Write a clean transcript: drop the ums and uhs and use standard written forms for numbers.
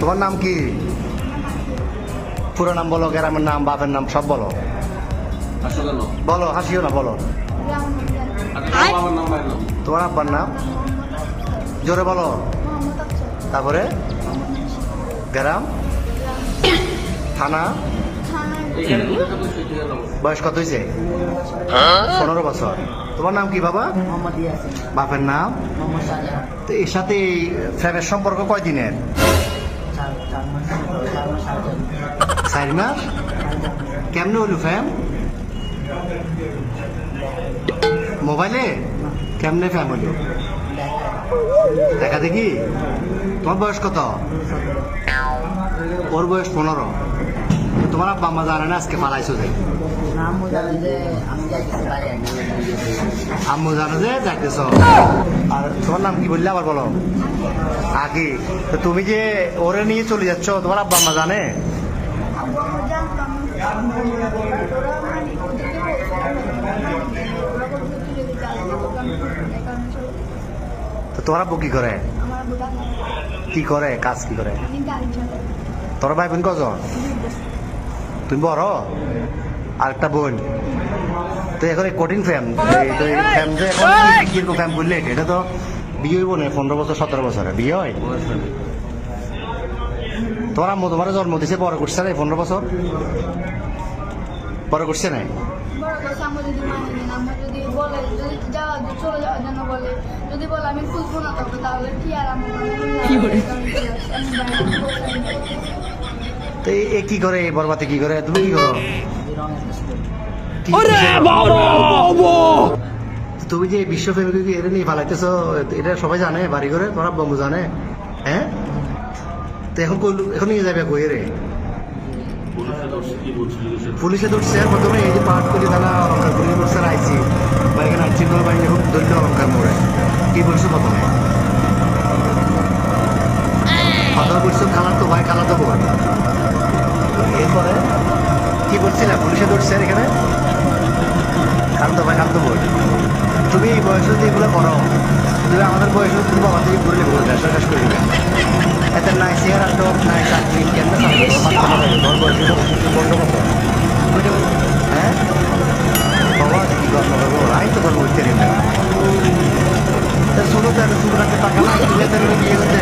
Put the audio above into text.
তোমার নাম কি? পুরো নাম বলো, গ্রামের নাম, বাপের নাম সব বলো। বলো, হাসিও না, বলো। তোমার আব্বার নাম জোরে বলো। তারপরে গ্রাম, থানা। বয়স কত হয়েছে? 15 বছর। তোমার নাম কি বাবা? বাপের নাম? তো এর সাথে এই ফ্রেমের সম্পর্ক কয়দিনের? 4 মাস। কেমনে হলো ফ্যাম? মোবাইলে? কেমনে ফ্যাম হলো? দেখা দেখি। তোমার বয়স কত? ওর বয়স 15। তোমার আব্বা আম্মা জানে না আজকে পালাইছো যে? আম্মু জানো যে যাইতেছ। আর তোমার নাম কি বললে আবার বলো। আগে তো তুমি যে ওরে নিয়ে চলে যাচ্ছ, তোমার আব্বা আম্মা জানে? তো তোমার আব্বু কি করে? কি করে কাজ, কি করে? তোর ভাই বোন কজন? তুমি বড়? আরেকটা বোন। তো এখন এই কঠিন ফ্যাম, ফ্যাম যে এখন কিরকম ফ্যাম বললে, এটা তো বিয়ে হইব না 15 বছর 17 বছরে বিয়ে হয়। তোমার আম্মু তোমার জন্ম দিছে, বড় করছে না 15 বছর? বড় করছে না? তো এ কি করে, বরবাতে কি করে, তুমি কি করো? তুমি যে বিশ্ব ফ্যামিলি এটা নিয়ে ফালাইতেছ, এটা সবাই জানে বাড়ি করে? তোমার বন্ধু জানে? হ্যাঁ। তো এখন এখন নিয়ে যাবে কই রে? পুলিশে ধরছে। প্রথমে এই যে পাহাড়তলি থানা অলঙ্কার পুলিশ ধরছে আইসি বা এখানে আইসি কোনো বাহিনী ধরল অলঙ্কার মোড়ে। কি বলছো প্রথমে? কথা বলছো খালার তো ভাই, খালা তো বোন। এরপরে কি বলছিলাম? পুলিশে ধরছে এখানে খালাতো ভাই, খালাতো বোন। তুমি এই বয়সে যদি এগুলো করো, তুমি আমাদের বয়সে তুমি বাবা থেকে ঘুরলে শেষ করে দিবে। এত নাই চেয়ার আটক, নাই চাকরি, কেমন তোর বয়সে তো 15 বছর। হ্যাঁ বাবা কি গল্প করবো, আমি তো গল্প করতে ছোটো শুরু রাখতে টাকা না, তুমি বিয়ে করতে